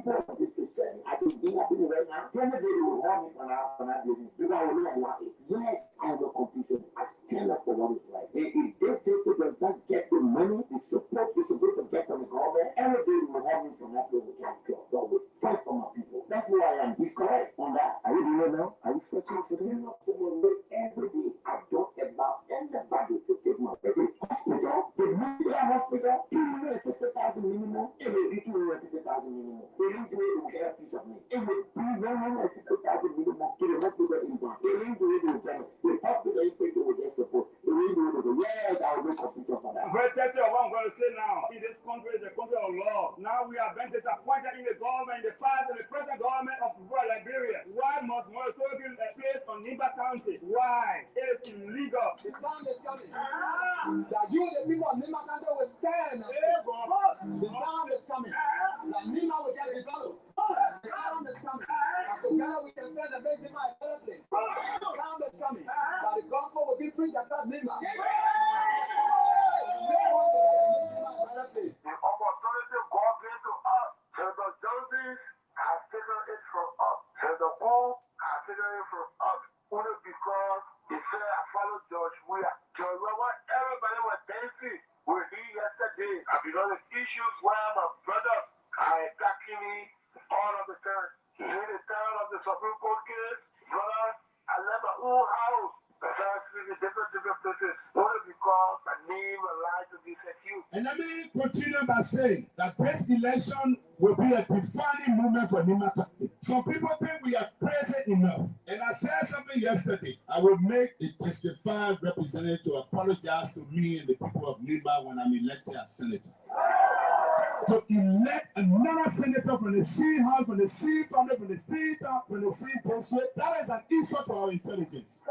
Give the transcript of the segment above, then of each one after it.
people of this Christian, I think being happening right now, probably they will hold me for that building. Because I will be like, yes, I have no confusion. I stand up for what is right. And if they take it does not get the money, the support is supposed to get from the government, every day they will hold me from that building. God will fight for my people. That's who I am. He's correct on that. Are you doing it now? Are you fighting for them? Every day, I don't allow anybody to take my break. The hospital, the military hospital, 250,000 minimum, it will be 250,000 minimum. They need to get a piece of me. It will be 150,000 minimum to the hospital in Ghana. They need to get the hospital in Ghana will get support. They need to get yes, I will make a picture for that. Very test of what I'm going to say now. In this country is a country of law. Now we have been disappointed in the government, in the past, and the present government of Liberia. Why must Mosul be placed on Nimba County? Why? It is illegal. The time is coming that you, the people of Nimba County, will stand. The time is coming that Nimba will get developed. The time is coming that together we can stand and make Nimba a better place. The time is coming that the gospel will be preached across Nimba. The opportunity God gave to us, Senator Jones has taken it from us. Senator Paul has taken it from us only because he said, I follow George Weah. George Weah, everybody was dancing with him yesterday. And because of issues where my brothers are attacking me all of the time. In the time of the Supreme Court case, brother, I left my own house. Different places, only because my name alive to be secure. And let me continue by saying that this election will be a defining moment for Nimba County. Some people think we are crazy enough. And I said something yesterday. I will make the testified representative to apologize to me and the people of Nimba when I'm elected as senator. To elect another senator from the C House, from the C family, from the C top, from the C district, that is an insult to our intelligence.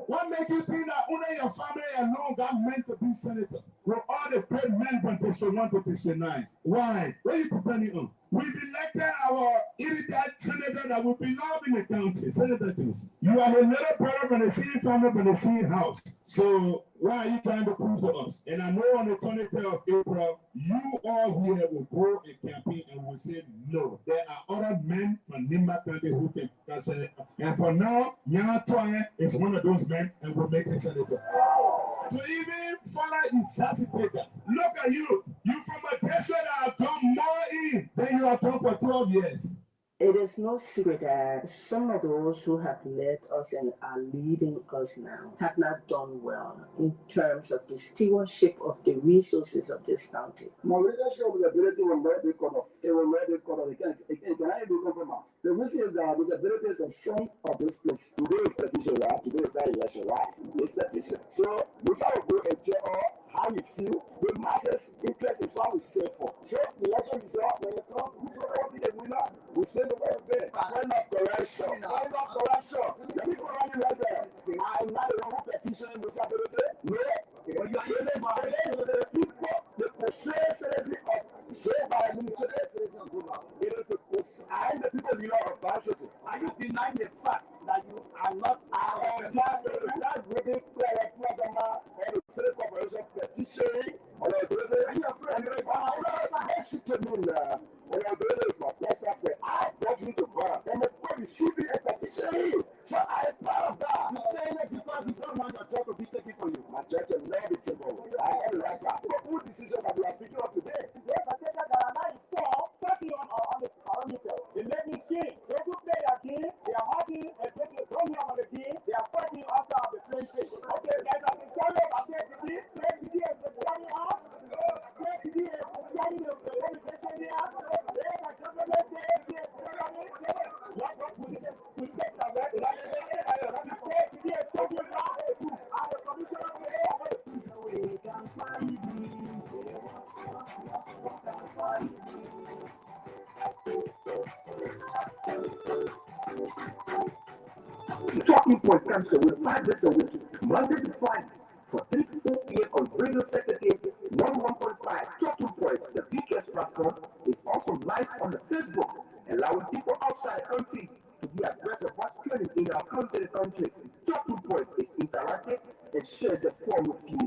What makes you think that only your family alone got meant to be senator? We're all the great men from District 1 to District 9. Why? What are you depending on? We've elected our idiot senator that will belong in the county, Senator Jones. You are a little brother from the C family, from the C House. So why are you trying to prove to us? And I know on the 23rd of April, you all here will go a campaign and will say no. There are other men from Nimba County who can senator. And for now, Nyan Twain is one of those men and will make a senator. To even follow is Saclepea. Look at you. You from a district that have done more in than you have done for 12 years. It is no secret that some of those who have led us and are leading us now have not done well in terms of the stewardship of the resources of this county. My leadership with ability will not be cut off. It will not be cut off. It cannot be compromised. The reason is that the ability is a son of this place. Today is petition, right? Today is not election, right? It's petition. So, before we go and tell how you feel, the masses' interest is what we say for. So, the election is up. When you come, we will be the winner. We say the very best. Kind of correction. Kind of correction. The people running right there. I'm not the one who petitioning with ability. No. But you are using for the people, the persuasive of saved by administrative citizen of Guma. It is the and the people in your capacity. Are you denying the fact that you are not not reading prayer program or the State Corporation petitioning or the I brought you to God. And the body should be a petition. So I am proud of that. You say that because you don't want your job to be taken for you. My church will never be taken. I am like that. But who decision that we are speaking of today? They protected that are not informed, talking on the they let me see. They do play that game, they are happy, and they don't hear about the game, they are fighting after the playing field. Okay, guys, I'm sorry about that. Play is the planning out. Play is the planning of the organization here. They are government saying, Talking Point comes with 5 days a week, Monday to Friday, for 3 to 4 p.m. on Radio Saclepea 101.5. Talking Point, the biggest platform, is also live on the Facebook, allowing people outside the country to be abreast of what's trending in our country. Talking Point is interactive and shares the form with you.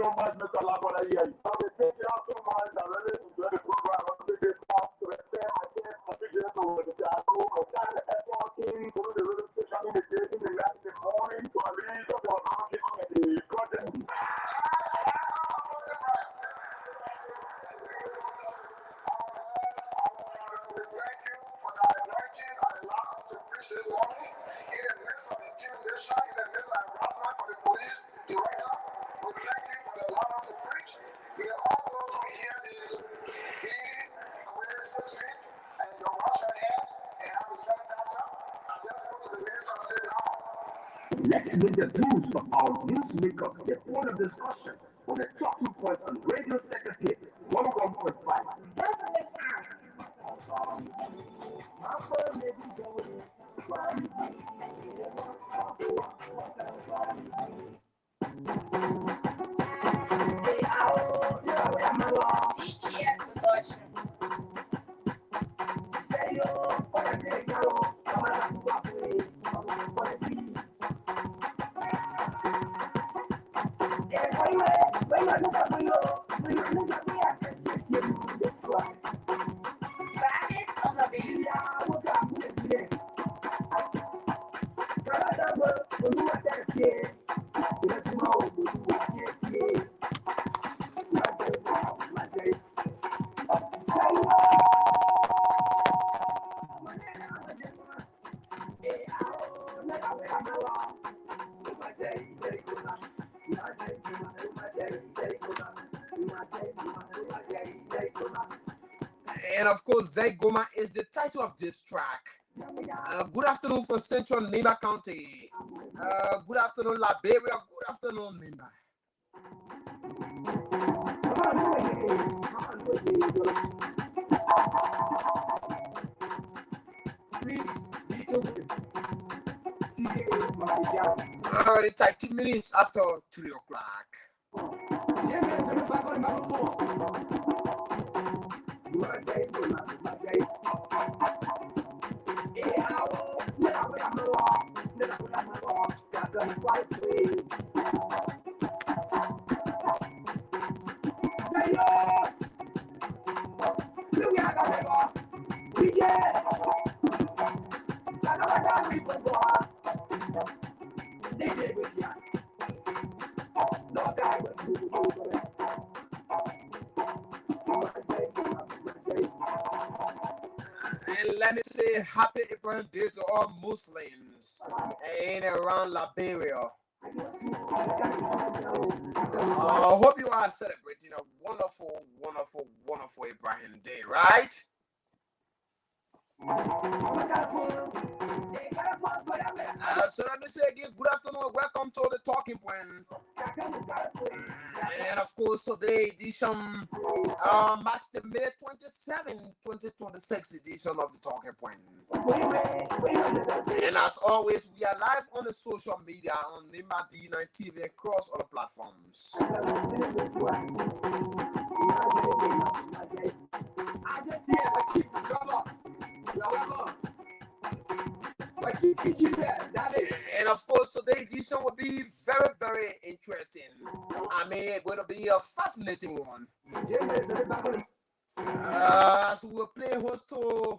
so much, Mr. Labora. Thank you all so much. I really enjoyed the program. I'm going to get off to the fair. I can't appreciate the work that I do. I'm trying to effort in to the radio station in the day, in the night, in the morning, to arrange the market at the project. Thank you for the anointing and allow us to preach this morning in the midst of intimidation, in the midst of harassment for the police director. We thank you for the allowing us to preach. We are all those who hear this, be within 6 feet, and you wash your hands and have a sanitizer, and just go to the minister and sit down. Let's get the views of our newsmakers, the point of discussion on the talking points on Radio Saclepea 101.5. And of course, Zay Goma is the title of this track. Good afternoon for Central Nimba County. Good afternoon, Liberia. Good afternoon, Nimba. Already type 2 minutes after 3 o'clock. And let me say happy April Day to all Muslims in around Liberia. I hope you are celebrating a wonderful, wonderful, wonderful Ibrahim Day, right? So let me say again, good afternoon, welcome to the Talking Point. And of course, today edition marks the May 27, 2026 edition of the Talking Point. And as always, we are live on the social media on Nimba D9 TV across all the platforms. And of course, today's edition will be very, very interesting. I mean, it's going to be a fascinating one. So we'll play host to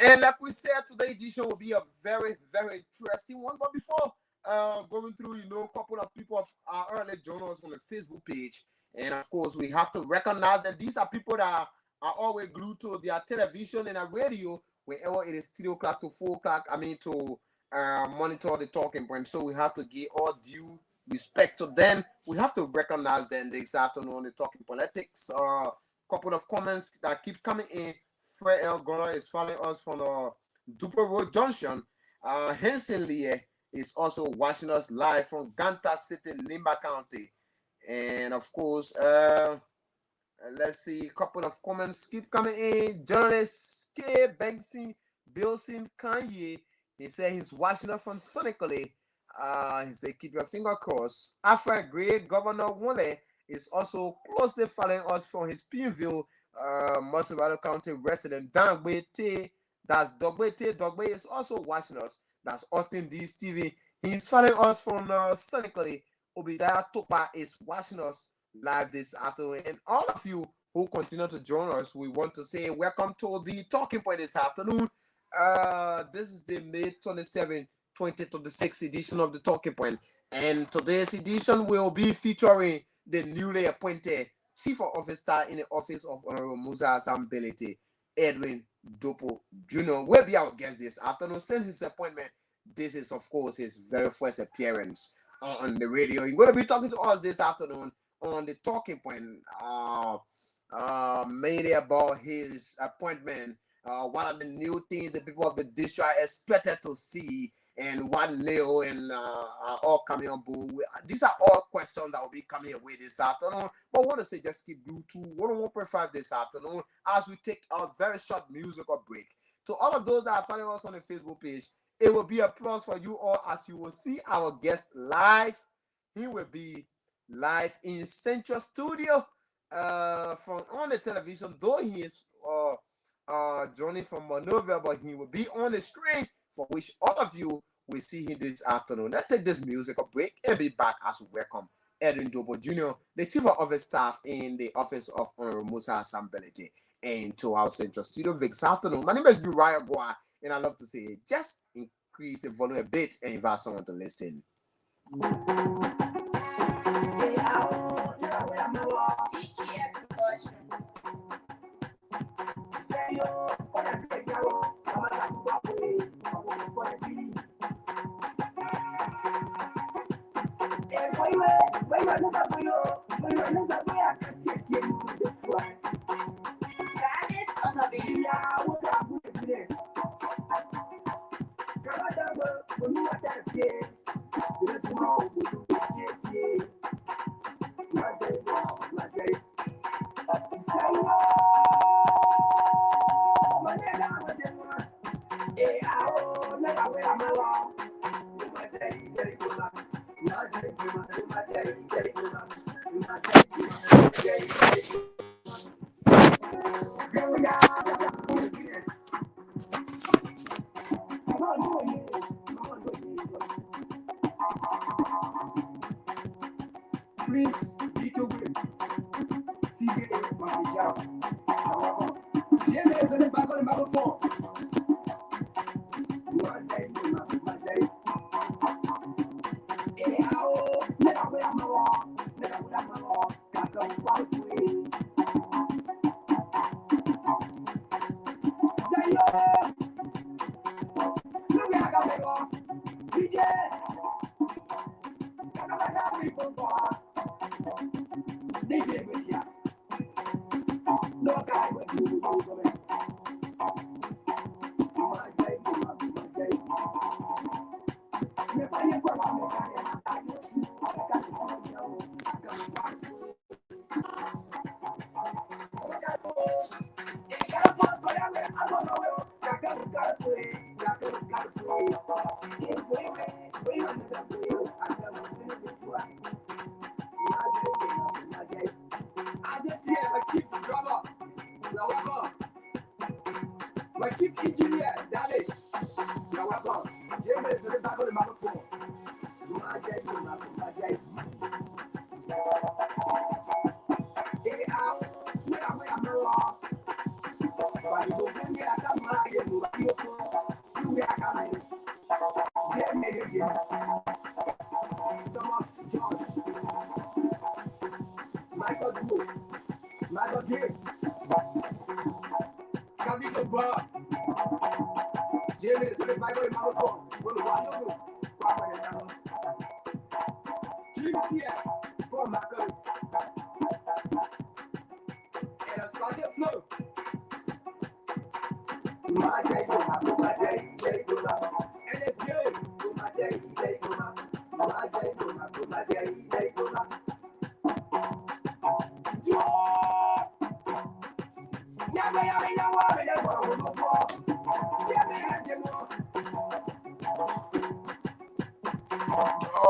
and like we said, today's edition will be a very, very interesting one. But before going through, a couple of people have early joined us on the Facebook page. And of course, we have to recognize that these are people that are always glued to their television and a radio whenever it is 3 o'clock to 4 o'clock. I mean, to monitor the Talking Point. So we have to give all due respect to them. We have to recognize them this afternoon on the Talking Politics. Couple of comments that keep coming in. Fred L. Gunnar is following us from Duper Road Junction. Henson Lee is also watching us live from Ganta City, Nimba County. And of course, let's see, a couple of comments keep coming in. Journalist K. Banksy Billson Kanye, he said he's watching us from Sonically. He said keep your finger crossed. Afra Gray, Governor Wale is also closely following us from his Pineville, Muscle County resident. Dogbe T, that's Dogbe T. Dogbe is also watching us. That's Austin D. Stevie. He's following us from Sonically. Obadiah Topa is watching us live this afternoon. And all of you who continue to join us, we want to say welcome to the Talking Point this afternoon. This is the May 27, 2026 edition of the Talking Point. And today's edition will be featuring the newly appointed Chief of Office Star in the Office of Honorable Musa Asambelete, Edwin Dopo Jr. will be our guest this afternoon. Since his appointment, this is, of course, his very first appearance on the radio. He's going to be talking to us this afternoon on the Talking Point, mainly about his appointment, what are the new things the people of the district are expected to see, and what new and are all coming on board. These are all questions that will be coming away this afternoon. But I want to say just keep glued to 101.5 this afternoon as we take a very short musical break. To all of those that are following us on the Facebook page, it will be a plus for you all as you will see our guest live. He will be live in Central Studio from on the television, though he is joining from Monrovia, but he will be on the screen, for which all of you will see him this afternoon. Let's take this musical break and be back as we welcome Edwin Dobo Jr., the Chief of Office Staff in the Office of Honorable Musa Asambelete, into our Central Studio this afternoon. My name is Uriah Goa, and I love to say just increase the volume a bit and invite someone to listen.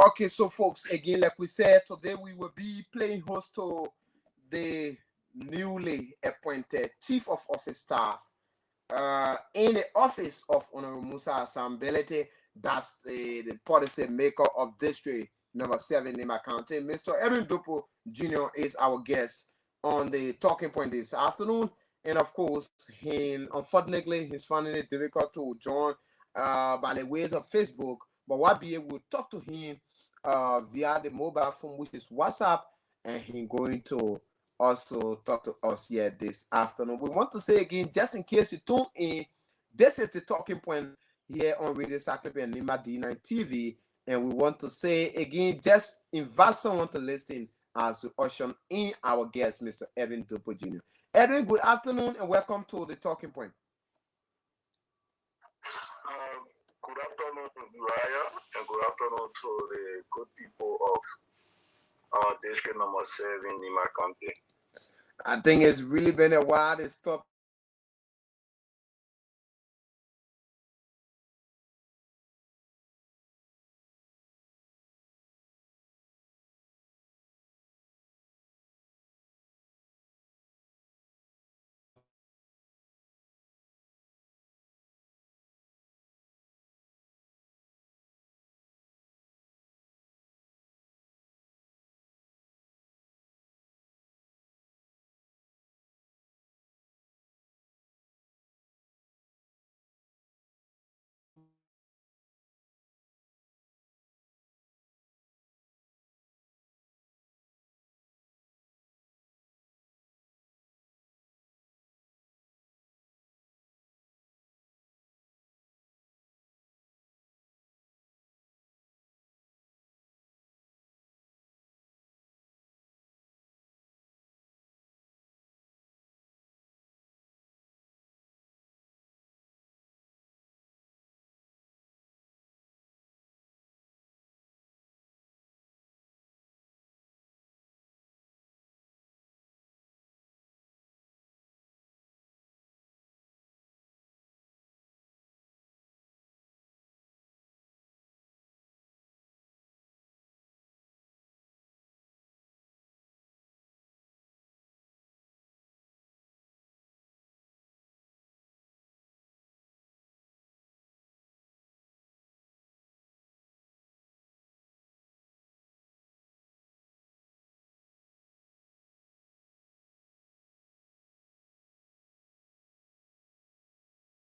Okay, so folks, again, like we said, today we will be playing host to the newly appointed Chief of Office Staff in the office of Honorable Musa Asambelete. That's the policy maker of District Number 7 in my county. Mr. Edwin Dupo Jr. is our guest on the talking point this afternoon. And of course, unfortunately, he's finding it difficult to join by the ways of Facebook. But we'll be able to talk to him via the mobile phone, which is WhatsApp, and he's going to also talk to us here this afternoon. We want to say again, just in case you tune in, this is the talking point here on Radio Saclepea and Nimba D9 TV. And we want to say again, just invite someone to listen as we usher in our guest, Mr. Edwin Dupo Jr. Edwin, good afternoon and welcome to the talking point. Good afternoon, Uriah, and good afternoon to the good people of District Number 7 in my county. I think it's really been a while. This topic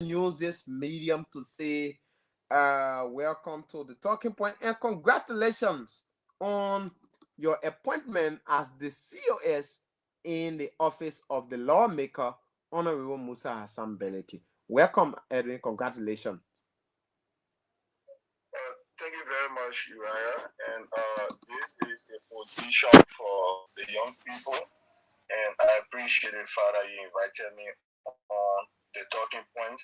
use this medium to say welcome to the talking point and congratulations on your appointment as the COS in the office of the lawmaker, Honorable Musa Asambelete. Welcome, Edwin. Congratulations. Thank you very much, Uriah. And this is a position for the young people. And I appreciate it, Father, you invited me on the talking point,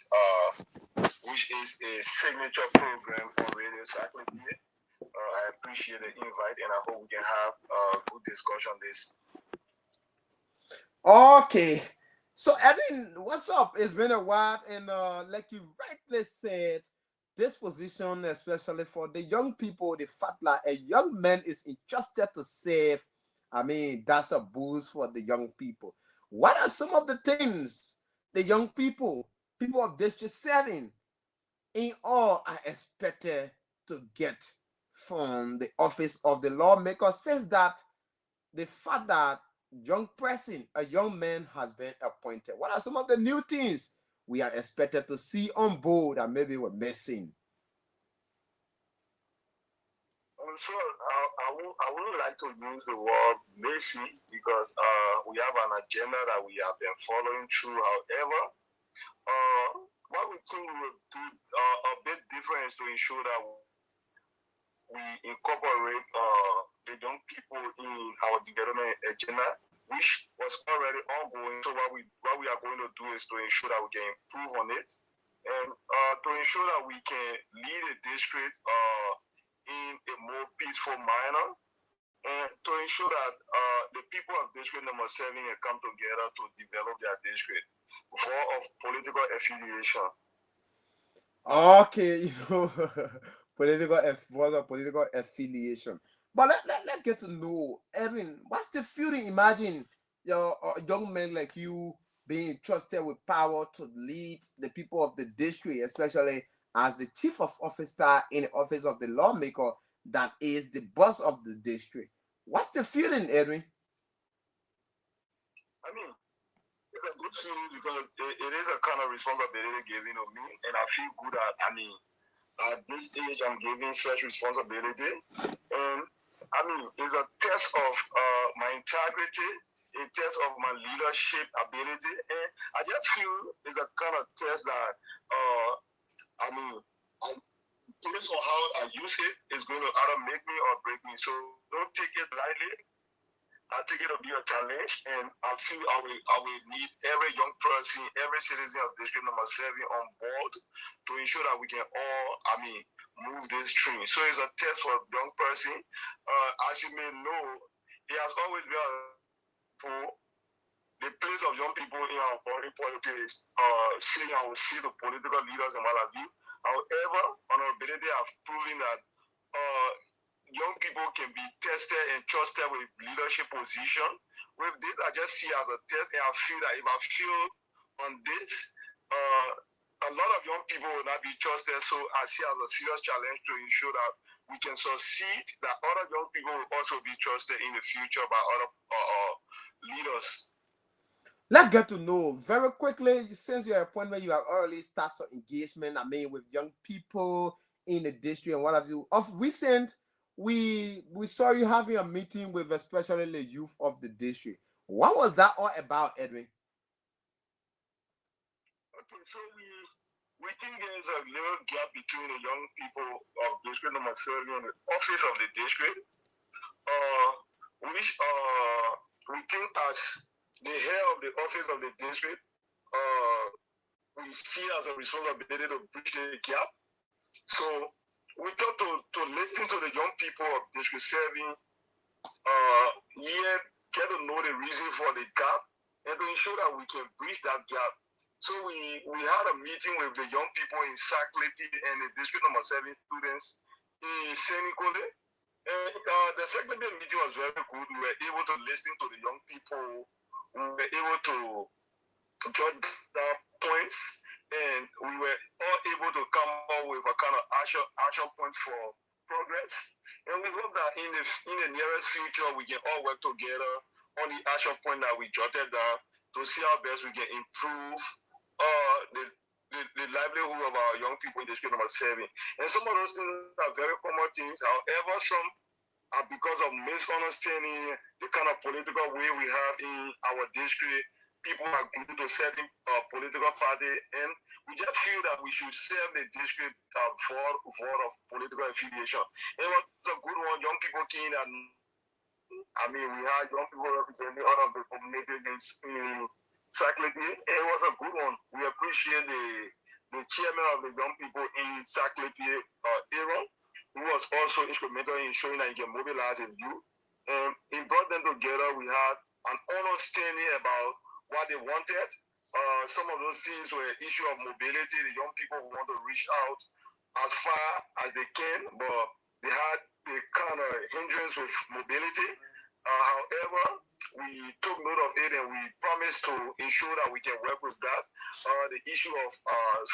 which is a signature program on Radio Saclepea. I appreciate the invite, and I hope we can have a good discussion on this. Okay. So, Edwin, what's up? It's been a while, and like you rightly said, this position, especially for the young people, the fact that a young man is entrusted to save, I mean, that's a boost for the young people. What are some of the things the young people of District 7, in all, are expected to get from the office of the lawmaker, since that the fact that a young man has been appointed? What are some of the new things we are expected to see on board that maybe we're missing? So I wouldn't like to use the word messy because we have an agenda that we have been following through. However, what we think we will do a bit different is to ensure that we incorporate the young people in our development agenda, which was already ongoing. So what we are going to do is to ensure that we can improve on it, and to ensure that we can lead a district in a more peaceful manner, and to ensure that the people of District Number 7 can come together to develop their district for of political affiliation. Okay, political affiliation. But let's get to know, Edwin, what's the feeling? Imagine your young man like you being trusted with power to lead the people of the district, especially as the chief of officer in the office of the lawmaker that is the boss of the district. What's the feeling, Edwin? I mean, it's a good feeling because it is a kind of responsibility given to me, and I feel good at this age I'm giving such responsibility. And I mean, it's a test of my integrity, a test of my leadership ability, and I just feel it's a kind of test that I mean, based on how I use it, is going to either make me or break me. So don't take it lightly. I think it'll be a challenge, and I feel I will need every young person, every citizen of district number 7 on board to ensure that we can all, move this train. So it's a test for a young person. As you may know, it has always been for the place of young people in our body politics. Seeing I will see the political leaders and what have you. However, honorability have proven that young people can be tested and trusted with leadership position. With this, I just see as a test, and I feel that if I fail on this, a lot of young people will not be trusted. So I see as a serious challenge to ensure that we can succeed, that other young people will also be trusted in the future by other leaders. Let's get to know very quickly, since your appointment, you have already started some engagement, with young people in the district and what have you. Of recent, we saw you having a meeting with especially the youth of the district. What was that all about, Edwin? Okay, so we think there is a little gap between the young people of district number 7 and the office of the district. We think as the head of the office of the district, we see as a responsibility to bridge the gap. So we thought to listen to the young people of district 7, get to know the reason for the gap, and to ensure that we can bridge that gap. So we had a meeting with the young people in Saclepea and the district number 7 students in Senegal. And the Saclepea meeting was very good. We were able to listen to the young people. We were able to jot down points, and we were all able to come up with a kind of action point for progress. And we hope that in the nearest future, we can all work together on the action point that we jotted down to see how best we can improve the livelihood of our young people in district number 7. And some of those things are very common things. However, some are because of misunderstanding the kind of political way we have in our district. People are glued to certain political party, and we just feel that we should serve the district vote of political affiliation. It was a good one. Young people came, and we had young people representing all of the communities in Saclepea. It was a good one. We appreciate the chairman of the young people in Saclepea, Aaron, who was also instrumental in showing that he can mobilize his youth. And it brought them together. We had an understanding about what they wanted. Some of those things were issue of mobility. The young people want to reach out as far as they can, but they had the kind of hindrance with mobility. However, we took note of it, and we promised to ensure that we can work with that. The issue of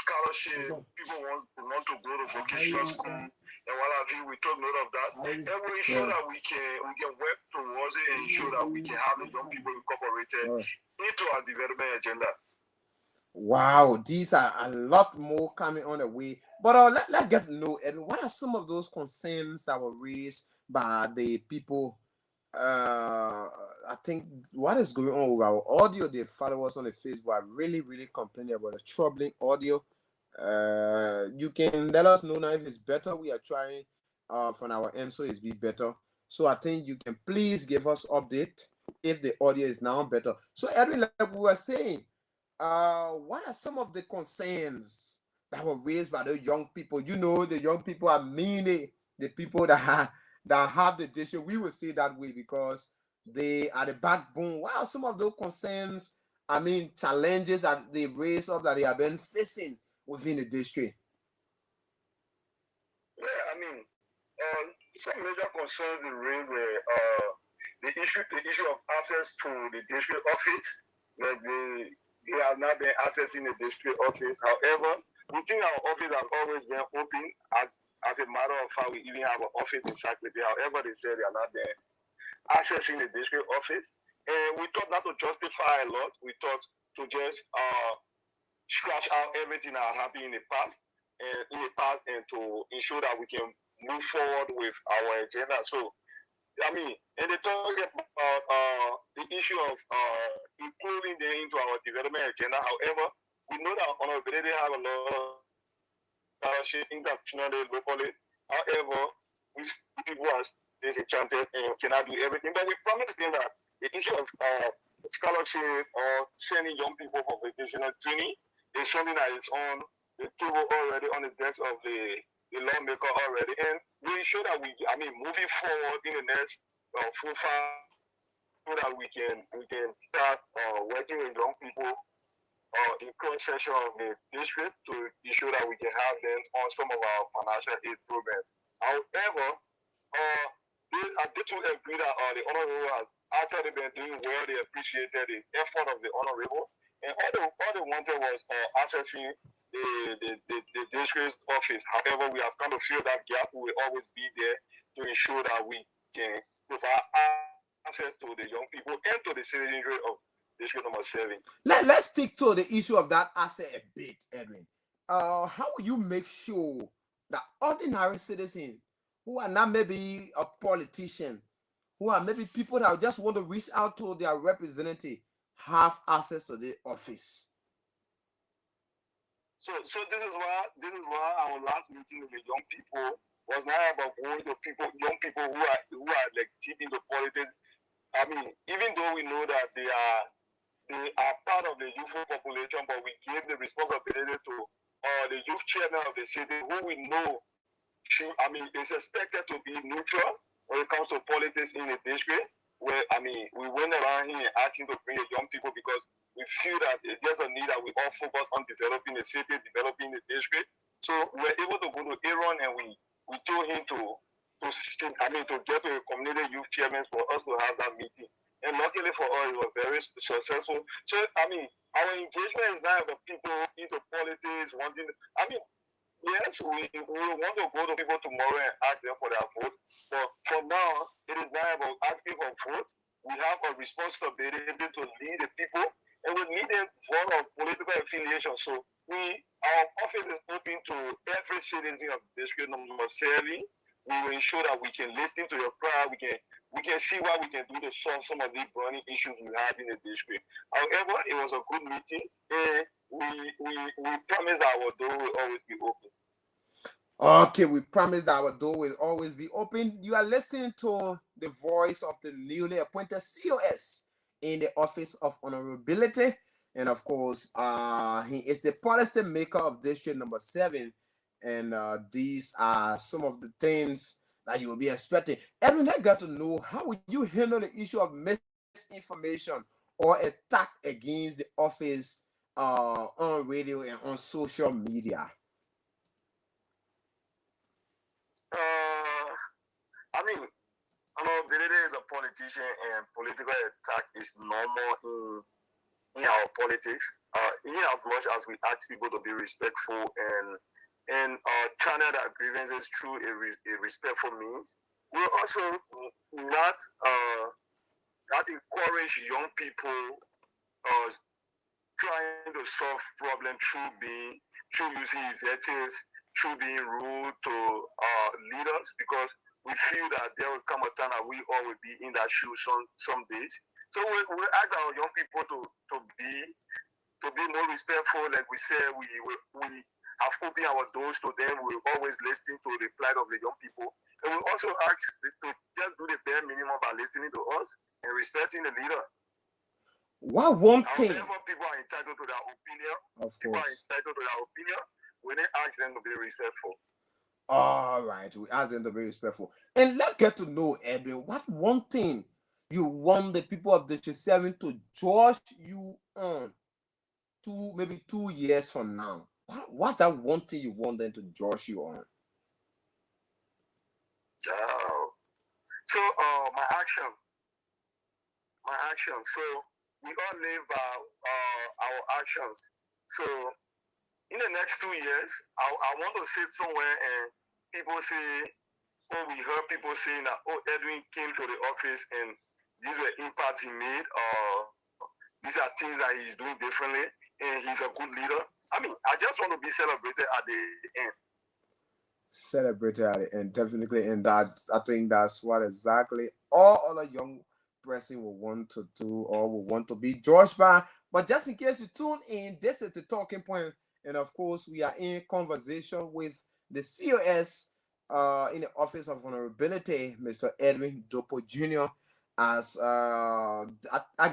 scholarship, people want to go to vocational school and what have you. We took note of that, and we ensure that we can work towards it and ensure that we can have the young people incorporated into our development agenda. Wow, these are a lot more coming on the way. But let's get to know, Edwin, what are some of those concerns that were raised by the people? I think what is going on with our audio, the followers on the Facebook are really, really complaining about the troubling audio. You can let us know now if it's better. We are trying from our end, so it's be better. So I think you can please give us update if the audio is now better. So Edwin, like we were saying, what are some of the concerns that were raised by the young people? You know, the young people are mainly the people that have the district. We will say that way because they are the backbone. What are some of those concerns? Challenges that they raised up that they have been facing within the district? Yeah, some major concerns they raised were the issue of access to the district office. Like they have not been accessing the district office. However, we think our office has always been open. As a matter of fact, we even have an office in Saclepea. However, they say they are not there accessing the district office. And we thought not to justify a lot. We thought to just scratch out everything that happened in the past and to ensure that we can move forward with our agenda. So, and they talk about the issue of including them into our development agenda. However, we know that honorability have a lot of scholarship internationally, locally. However, we people are disenchanted and cannot do everything. But we promise them that the issue of scholarship or sending young people for vocational training is something that is on the table already, on the desk of the lawmaker already. And we ensure that moving forward in the next full far, so that we can start working with young people in cross section of the district to ensure that we can have them on some of our financial aid programs. However, I did to agree that the honorable has actually been doing well. They appreciated the effort of the honorable, and all they wanted was accessing the district office. However, we have kind of feel that gap will always be there to ensure that we can provide access to the young people and to the citizenry of district number 7. Let's stick to the issue of that asset a bit, Edwin. How will you make sure that ordinary citizens who are not maybe a politician, who are maybe people that just want to reach out to their representative, have access to the office? So this is why our last meeting with the young people was not about going to young people who are like deep into politics. Even though we know that they are part of the youthful population, but we gave the responsibility to the youth chairman of the city, who we know is expected to be neutral when it comes to politics in the district. Where we went around here asking to bring the young people because we feel that there's a need that we all focus on developing the city, developing the district. So we were able to go to Aaron and we told him to get to a community youth chairman for us to have that meeting. And luckily for us, it was very successful. So our engagement is not about people into politics wanting. Yes, we want to go to people tomorrow and ask them for their vote. But for now, it is not about asking for vote. We have a responsibility to lead the people, and we need them for our political affiliation. So our office is open to every citizen of district number 7. We will ensure that we can listen to your cry. We can see what we can do to solve some of the burning issues we have in the district. However, it was a good meeting, and we promise that our door will always be open. Okay, we promise that our door will always be open. You are listening to the voice of the newly appointed COS in the Office of Honorability. And of course, he is the policy maker of District number 7. And these are some of the things that you will be expecting. Edwin, I got to know, how would you handle the issue of misinformation or attack against the office on radio and on social media? Honorability is a politician, and political attack is normal in our politics. In as much as we ask people to be respectful and channel their grievances through a respectful means, we also not encourage young people trying to solve problems through using invectives, through being rude to leaders, because we feel that there will come a time that we all will be in that shoe some days. So we ask our young people to be more respectful. Like we said, we have opened our doors to them. We always listen to the plight of the young people. And we also ask to just do the bare minimum by listening to us and respecting the leader. What one thing? However, people are entitled to their opinion. Of course. People are entitled to their opinion. We didn't ask them to be respectful. All right, we ask them to be respectful. And let's get to know, Edwin, what one thing you want the people of District 7 to judge you on maybe 2 years from now? What's that one thing you want them to judge you on? So my action. So we all live by our actions. So in the next 2 years, I want to sit somewhere and people say, oh, we heard people saying that, oh, Edwin came to the office and these were impacts he made, these are things that he's doing differently, and he's a good leader. I mean, I just want to be celebrated at the end. Celebrated at the end, definitely. And that, I think that's what exactly all other young person will want to do or will want to be judged by. But just in case you tune in, this is the talking point. And of course, we are in conversation with the COS in the Office of Vulnerability, Mr. Edwin Dopo Jr. As I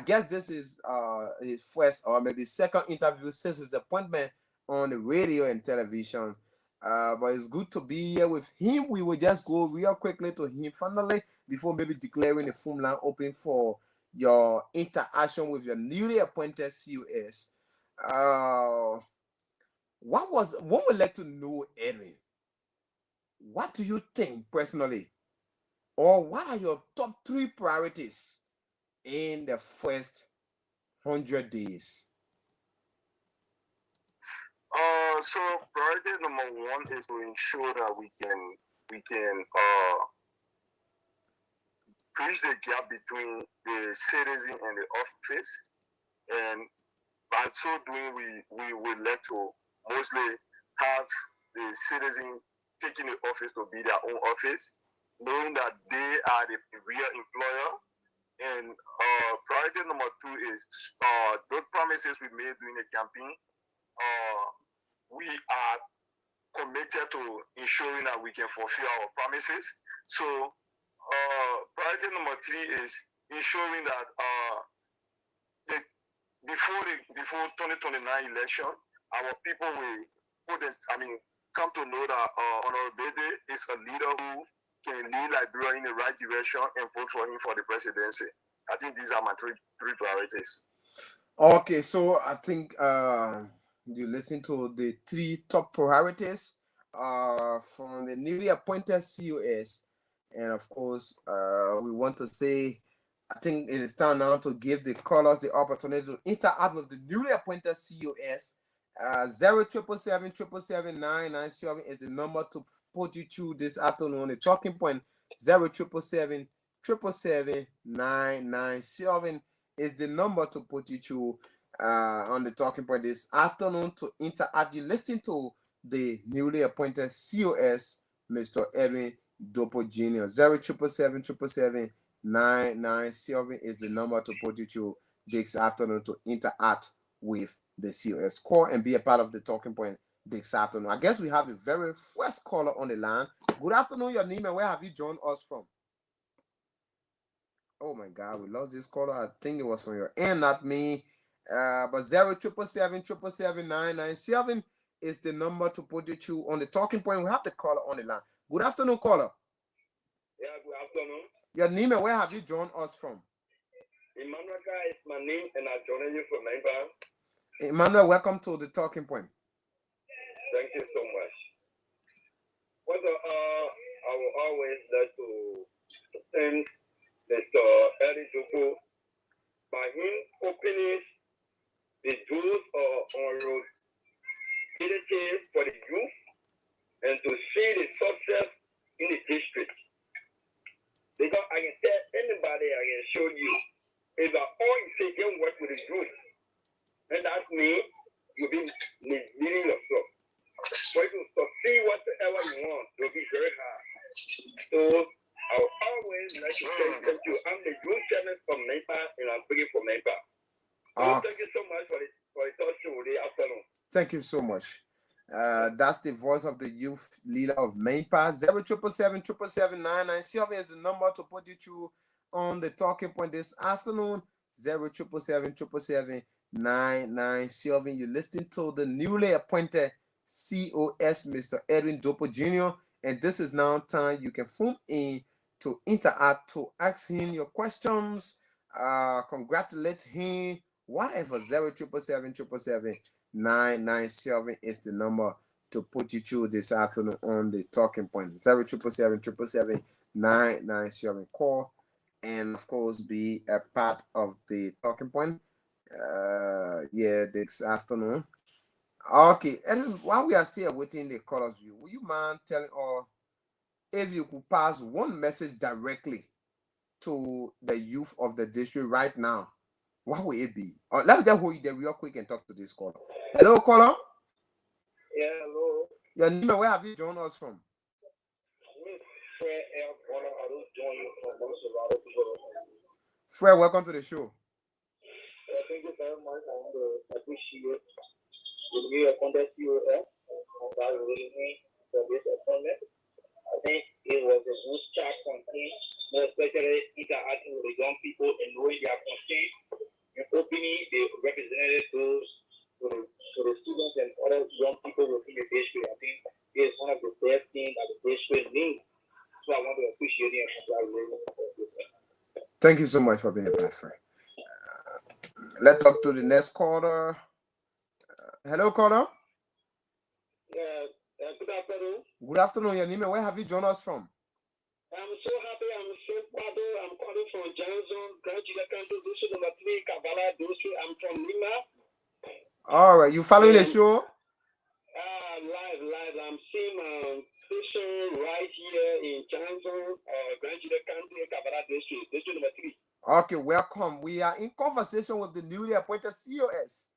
guess this is his first or maybe second interview since his appointment on the radio and television. But it's good to be here with him. We will just go real quickly to him finally before maybe declaring the phone line open for your interaction with your newly appointed COS. What would like to know, Edwin? What do you think personally, or what are your top 3 priorities in the first 100 days? So priority number 1 is to ensure that we can bridge the gap between the citizen and the office, and by so doing, we would like to mostly have the citizen taking the office to be their own office, knowing that they are the real employer. And priority number 2 is those promises we made during the campaign. We are committed to ensuring that we can fulfill our promises. So priority number 3 is ensuring that before 2029 election, our people will come to know that Honorable Bede is a leader who can lead Liberia in the right direction and vote for him for the presidency. I think these are my three priorities. Okay, so I think you listen to the 3 top priorities from the newly appointed COS. And of course, we want to say, I think it is time now to give the callers the opportunity to interact with the newly appointed COS. 077777997 is the number to put you through this afternoon. The talking point 077777997 is the number to put you through on the talking point this afternoon to interact. You listen to the newly appointed COS, Mr. Edwin Dopo Jr. 077777997 is the number to put you through this afternoon to interact with the COS. Call and be a part of the talking point this afternoon. I guess we have the very first caller on the line. Good afternoon, your name and where have you joined us from? Oh my God, we lost this caller. I think it was from your end, not me. But 077777997 is the number to put you through on the talking point. We have the caller on the line. Good afternoon, caller. Yeah, good afternoon. Your name and where have you joined us from? Emmanuel is my name, and I'm joining you from Nimba. Emmanuel, welcome to the talking point. Thank you so much. Well, I will always like to thank Mr. Edwin Dopo by him opening the doors on mobility for the youth and to see the success in the district. Because I can tell anybody, I can show you, if all you say can work with the youth, and that means you'll be misleading yourself. For you to succeed whatever you want, it will be very hard. So I will always like to say thank you. I'm the youth chairman from Nimba, and I'm speaking from Nimba. So thank you so much for the talk show today afternoon. Thank you so much. That's the voice of the youth leader of Nimba. 077777997 is the number to put you through on the talking point this afternoon. 077777997. You listen to the newly appointed COS, Mr. Edwin Dopo Jr. And this is now time you can phone in to interact, to ask him your questions, congratulate him, whatever. 077777997 is the number to put you through this afternoon on the talking point. 0777 call, and of course be a part of the talking point. This afternoon. Okay, and while we are still waiting the call of you, would you mind telling us if you could pass one message directly to the youth of the district right now? What will it be? Let me just hold you there real quick and talk to this caller. Hello, caller. Yeah, hello. Your name, where have you joined us from? Fred, welcome to the show. Thank you very much. I want to appreciate the new appointed COS and congratulating for this appointment. I think it was a good start campaign, more especially interacting with the young people and knowing their concerns and opening the representative those to the students and other young people within the district. I think it is one of the best things that the district needs. So I want to appreciate it and congratulate for this. Thank you so much for being a part, Fred. Let's talk to the next caller. Hello, caller. Yeah, good afternoon. Good afternoon, your name. Where have you joined us from? I'm so happy. I'm so proud. I'm calling from Johnson, Grand County, District number 3, Kavala District. I'm from Nimba. All right, you following the show? Live. I'm seeing my station right here in Johnson, Grand County, Kavala District, District number 3. Okay, welcome. We are in conversation with the newly appointed COS.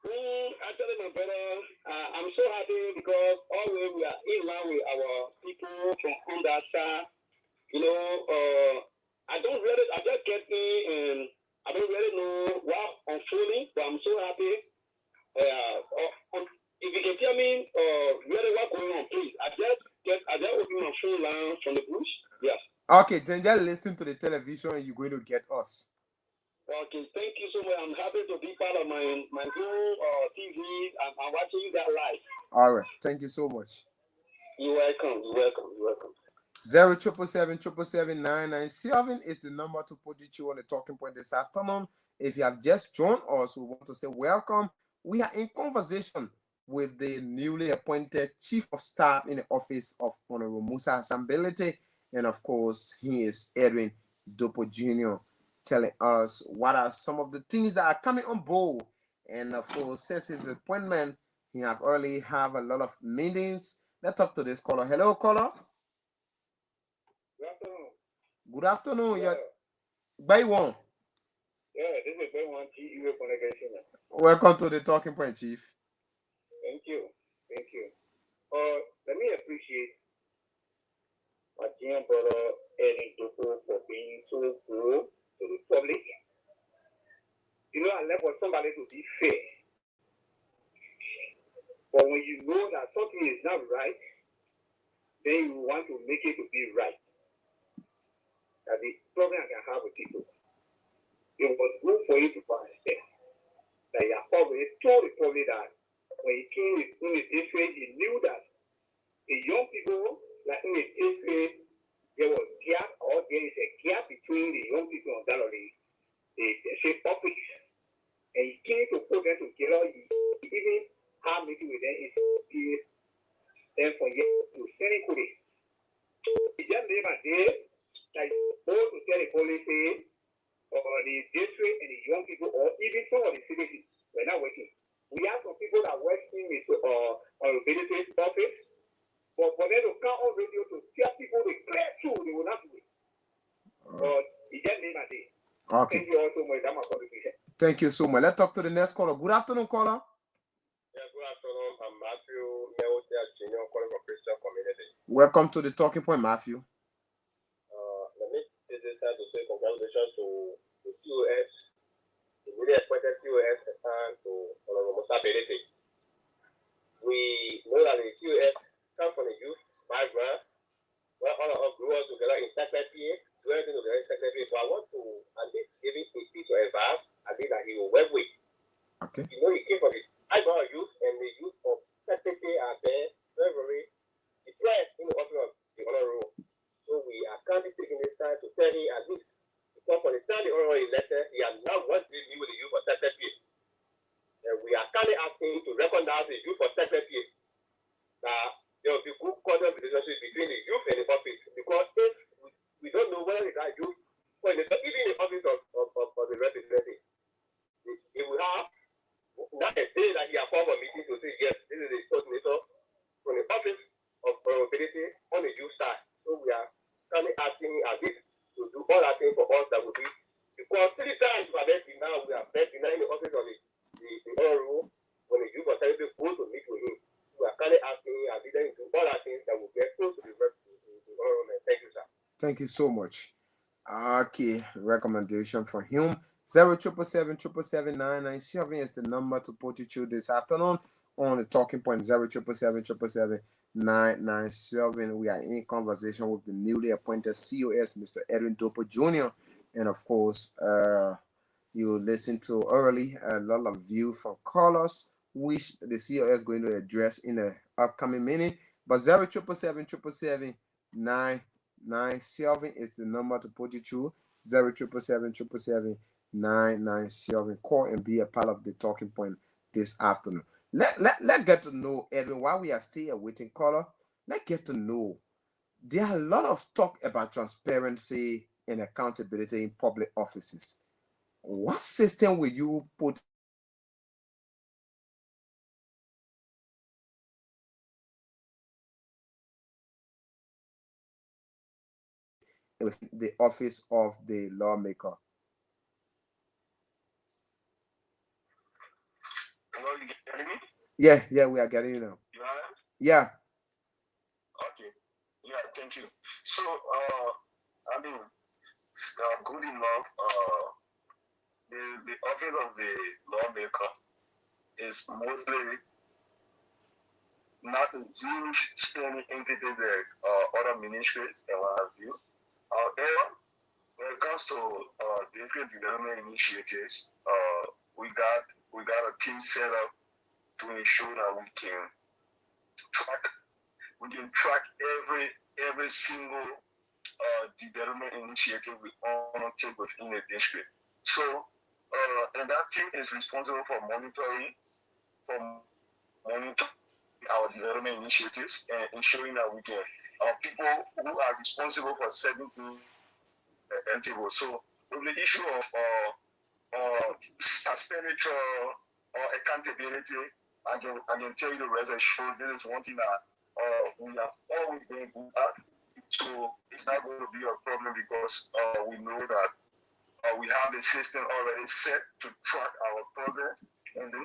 Actually, my brother, I'm so happy because always we are in line with our people from Underside. I just get in and I don't really know what unfolding, but I'm so happy. If you can tell me really what's going on, please. I just open my phone line from the bush. Yes. Okay, then just listen to the television and you're going to get us. Okay, thank you so much. I'm happy to be part of my new TV. I'm watching you guys live. All right, thank you so much. You're welcome. 07777 is the number to put you on the talking point this afternoon. If you have just joined us, we want to say welcome. We are in conversation with the newly appointed Chief of Staff in the office of Honorable Musa Asambelete, and of course, he is Edwin Dopo Jr., telling us what are some of the things that are coming on board. And of course, since his appointment, he have already have a lot of meetings. Let's talk to this caller. Hello, caller. Good afternoon. Good afternoon. Yeah. Baywan. Yeah, this is Baywan TEU Connection. Welcome to the talking point, Chief. Thank you. Let me appreciate my dear brother Eddie Doko for being so good to the public. I left for somebody to be fair. But when you know that something is not right, then you want to make it to be right. That's the problem I can have with people. It was good for you to understand that you have already told the public that when he came in the district, he knew that the young people, like in the district, there was gap, or there is a gap between the young people on that the office. And he came to put them together. He even had meeting with them. Then for you to send it to them. He just made a day like both to tell the police or the district and the young people, or even some of the citizens, were not working. We have some people that work in the visitor's office, but for them to come on radio to tell people the clear truth, they will not do it. He just made a day. Okay. Thank you all so much. That's my contribution. Thank you so much. Let's talk to the next caller. Good afternoon, caller. Yeah, good afternoon. I'm Matthew Meotia Jr. calling from Christian Community. Welcome to the talking point, Matthew. Let me take this time to say congratulations to the COS, the newly appointed COS, and to Honorable Musa Belete. We know that the COS comes from the youth background, where all of us grew up together in Saclepea, do everything together in Saclepea. So I want to at least give him a piece of advice, I think that he will work with. Okay. He came from the background youth, and the youth of Saclepea are there, very depressed in the office of the honorable. So we are currently taking this time to tell him at least, because from the time the honorable elected, he has not once been with the youth of Saclepea. And we are currently asking to recognize the youth for Saclepea. That there will be good cordial relationship between the youth and the office, because if we don't know whether it's that youth, or even in the office of the representative, he will have not a day that he has called for meeting to say, yes, this is the coordinator from the office of probability on the youth side. So we are currently asking at least to do all that thing for us that will be, because 3 times we are betting now, we are betting now in the office of the ORO when the youth authority go to meet with him. We are currently asking at least to do all that things that will get close to the ORO. Thank you, sir. Thank you so much. Okay, recommendation for him. 07777779997 is the number to put you through this afternoon on the talking point. 07777779997. We are in conversation with the newly appointed COS, Mr. Edwin Dopo Jr. And of course, you listened to early a lot of view from callers, which the COS is going to address in the upcoming meeting. But 077777997 is the number to put you through. 077777997. Call and be a part of the talking point this afternoon. Let's get to know, Edwin, while we are still waiting caller. Let's get to know. There are a lot of talk about transparency and accountability in public offices. What system will you put with the office of the lawmaker? Hello, you getting me? Yeah, we are getting you now. You are? Yeah. Okay. Yeah, thank you. So, good enough. The office of the lawmaker is mostly not a huge standing entity like other ministries and what have you. However, when it comes to different development initiatives, we got a team set up to ensure that we can track every single development initiative we undertake within the district. So, and that team is responsible for monitoring our development initiatives and ensuring that we get people who are responsible for setting things and table. So, with the issue of expenditure or accountability, I can tell you the rest assured this is one thing that we have always been good at. So it's not going to be a problem because we know that we have a system already set to track our progress, and the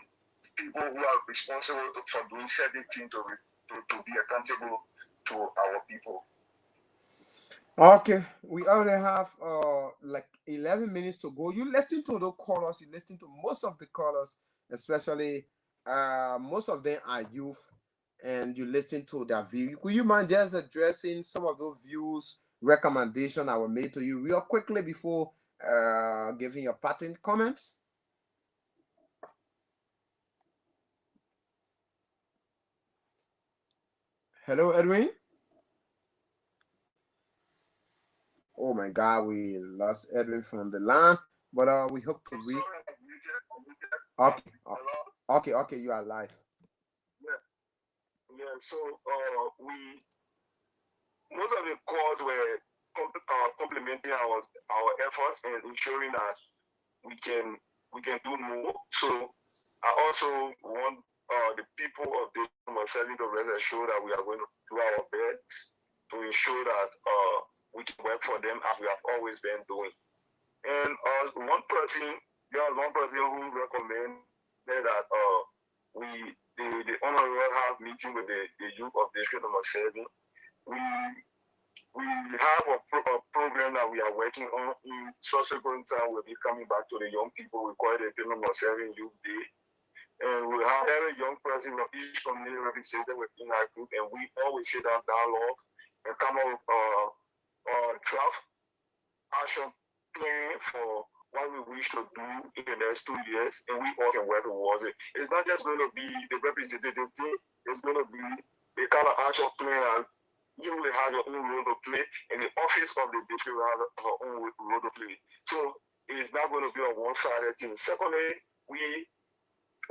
people who are responsible for doing certain things to be accountable to our people. Okay, we already have like 11 minutes to go. You listen to the callers, you listen to most of the callers, especially most of them are youth, and you listen to their view. Could you mind just addressing some of those views, recommendation I will make to you real quickly before giving your parting comments? Hello, Edwin. Oh my God, we lost Edwin from the line, but we hope to reach. Okay, you are live. Yeah. So most of the calls were complementing our efforts and ensuring that we can do more. So I also want the people of this selling to rest assured that we are going to do our best to ensure that we can work for them as we have always been doing. And one person who recommended that the honorable have meeting with the youth of district number 7. We have a program that we are working on. In subsequent time, we'll be coming back to the young people. We call it the number 7 Youth Day. And we have every young person from each community represented within our group, and we always sit down dialogue and come up with draft action plan for what we wish to do in the next 2 years, and we all can work towards it. It's not just going to be the representative thing, it's going to be the kind of action plan. You will have your own role to play, and the office of the district will have her own role to play. So it's not going to be a one-sided thing. Secondly, we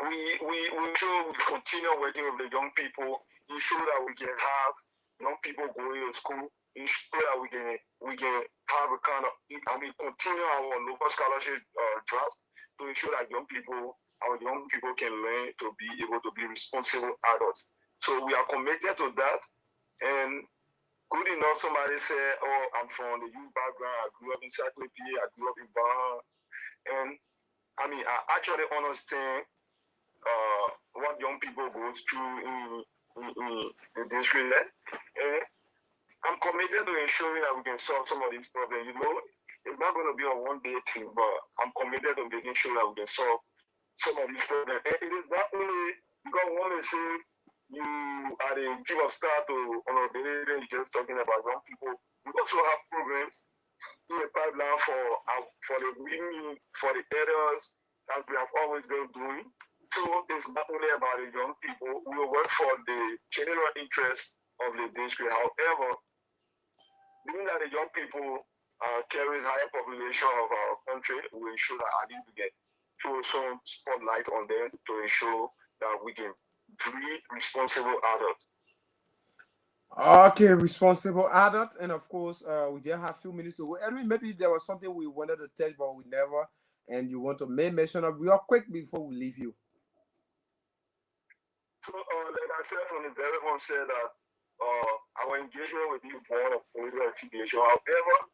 we should continue working with the young people, ensure that we can have young people going to school, ensure that we can have a kind of, continue our local scholarship draft to ensure that our young people can learn to be able to be responsible adults. So we are committed to that. And good enough, somebody said, oh, I'm from the youth background, I grew up in Saclepea, I grew up in Bahan. And I actually understand what young people go through in the district. And I'm committed to ensuring that we can solve some of these problems. It's not going to be a one-day thing, but I'm committed to making sure that we can solve some of these problems. And it is not only because one is saying you are the chief of staff to honorability, you're just talking about young people. We also have programs in the pipeline for the areas that we have always been doing. So it's not only about the young people. We will work for the general interest of the district. However, being that the young people carry higher population of our country, we ensure that I need to get throw some spotlight on them to ensure that we can breed responsible adults. Okay, responsible adult, and of course, we just have a few minutes to go. Edwin, maybe there was something we wanted to tell, but we never, and you want to mention it real quick before we leave you. So, like I said from the very onset, that our engagement will be one of political affiliation. However,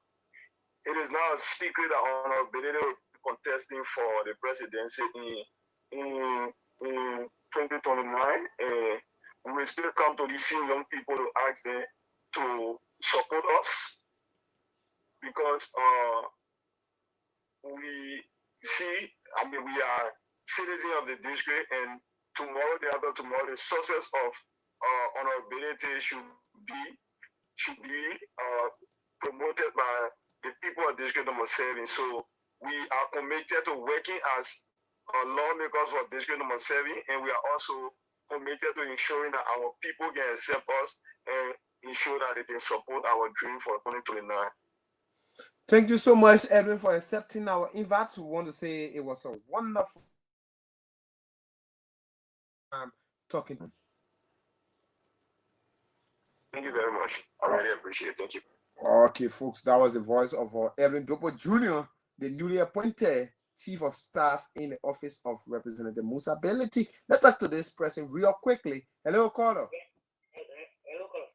it is not a secret that our ability to contesting for the presidency in 2029, and we will still come to these same young people to ask them to support us, because we see, we are citizens of the district, and tomorrow, the other tomorrow, the success of honorability should be promoted by the people of District Number 7. So we are committed to working as lawmakers for District Number 7, and we are also committed to ensuring that our people can accept us and ensure that they can support our dream for 2029. Thank you so much, Edwin, for accepting our invite. We want to say it was a wonderful time talking. Thank you very much. I really appreciate it. Thank you. Okay, folks, that was the voice of Edwin Dopo Jr., the newly appointed Chief of Staff in the Office of Representative Musa Belity. Let's talk to this person real quickly. Hello, caller. Hello, caller.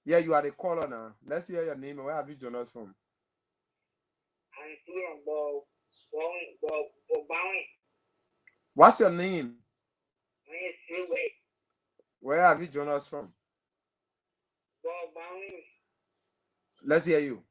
Yeah, you are the caller now. Let's hear your name and where have you joined us from? I'm here from What's your name? My name is Freeway. Where have you joined us from? Let's hear you.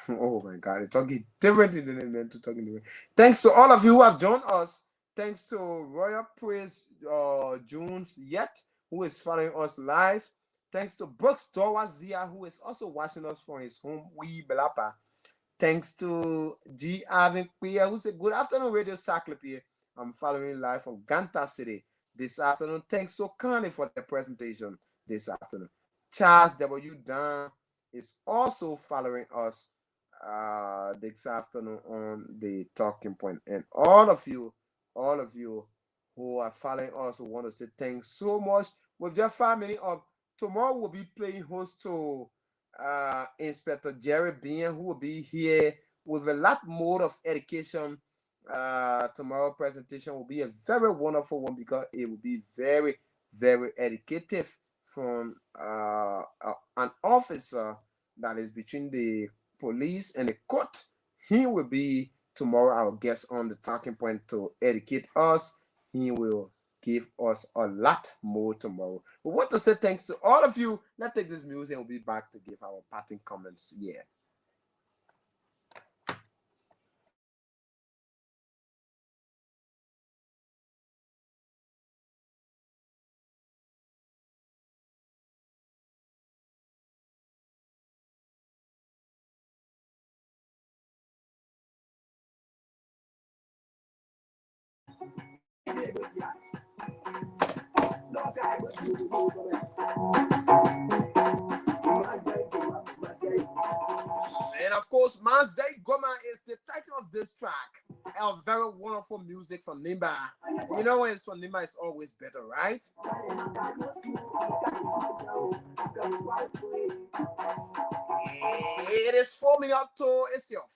Oh my God, it's talking different in the name to talking different. Thanks to all of you who have joined us. Thanks to Royal Praise Jones Yet, who is following us live. Thanks to Brooks Dowazia, who is also watching us from his home, Wee Belapa. Thanks to G. Avin Pia, who said, good afternoon, Radio Saclepea. I'm following live from Ganta City this afternoon. Thanks so kindly for the presentation this afternoon. Charles W. Dunn is also following us this afternoon on the talking point. And all of you who are following us, who want to say thanks so much. With just 5 minutes up, tomorrow we'll be playing host to Inspector Jerry Bean, who will be here with a lot more of education. Tomorrow presentation will be a very wonderful one because it will be very, very educative from an officer that is between the police and the court. He will be tomorrow our guest on the talking point to educate us. He will give us a lot more tomorrow. We want to say thanks to all of you. Let's take this music and we'll be back to give our parting comments. Yeah. course, Mazay Goma is the title of this track. A very wonderful music from Nimba. You know, when it's from Nimba, it's always better, right? It is 4 minutes to itself.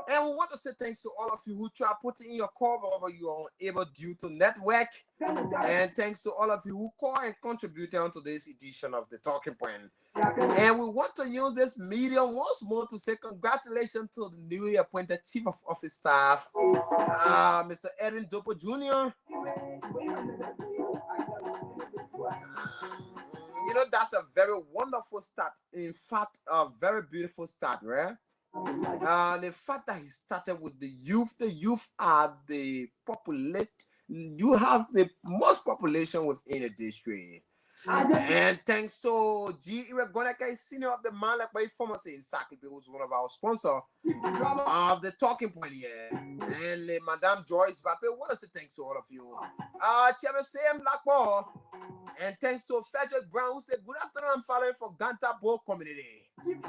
And we want to say thanks to all of you who try putting in your call, wherever you are able due to network. And thanks to all of you who call and contribute on today's edition of the Talking Point. And we want to use this medium once more to say congratulations to the newly appointed Chief of Office Staff, Mr. Erin Dopo Jr. You know, that's a very wonderful start. In fact, a very beautiful start, right? The fact that he started with the youth are the populate. You have the most population within a district. And thanks to G. Iregoneka, senior of the Malakbay pharmacy in Saclepea, who's one of our sponsors of the Talking Point here. And Madame Joyce Vape, I want to say thanks to all of you. Chairman Sam Blackball. And thanks to Frederick Brown, who said, good afternoon, I'm following for Ganta Bo community. And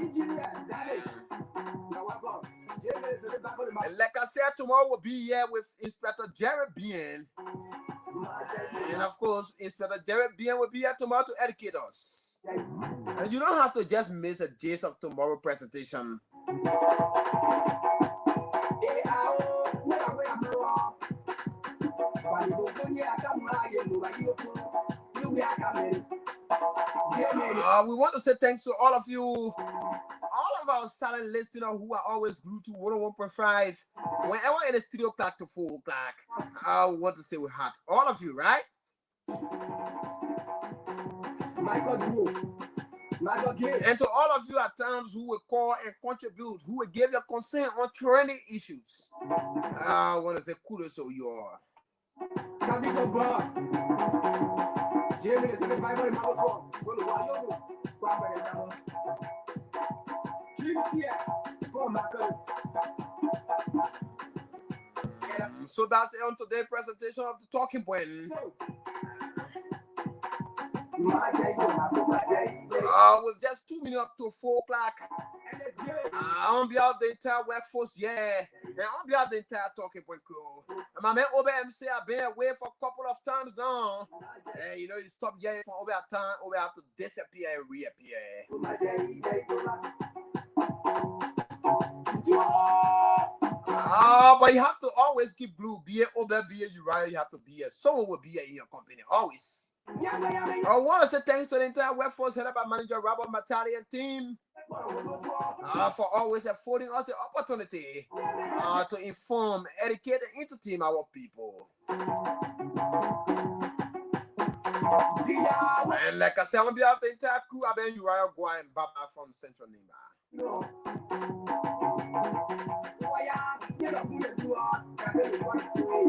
like I said, tomorrow we'll be here with Inspector Jerry Bien. And of course, Inspector Jerry Bien will be here tomorrow to educate us. And you don't have to just miss a gist of tomorrow's presentation. We want to say thanks to all of you, all of our silent listeners who are always glued to 101.5. Whenever in the studio clock to 4 o'clock, I want to say we had all of you, right? And to all of you at times who will call and contribute, who will give your consent on training issues, I want to say kudos to you all. So that's it on today's presentation of the Talking Point. With just 2 minutes up to 4 o'clock, on behalf of the entire workforce, and on behalf of the entire Talking Point crew, and my man Obe MC, I've been away for a couple of times now. You know, you stop hearing from Obe at time, Obe have to disappear and reappear. But you have to always keep blue. Be it Obe, be it Uriah, you have to be it. Someone will be in your company, always. I want to say thanks to the entire workforce headed by Manager Robert Matali and team for always affording us the opportunity to inform, educate, and entertain our people. And like I said, on behalf of the entire crew, I've been Uriah Gua and Baba from Central Nimba.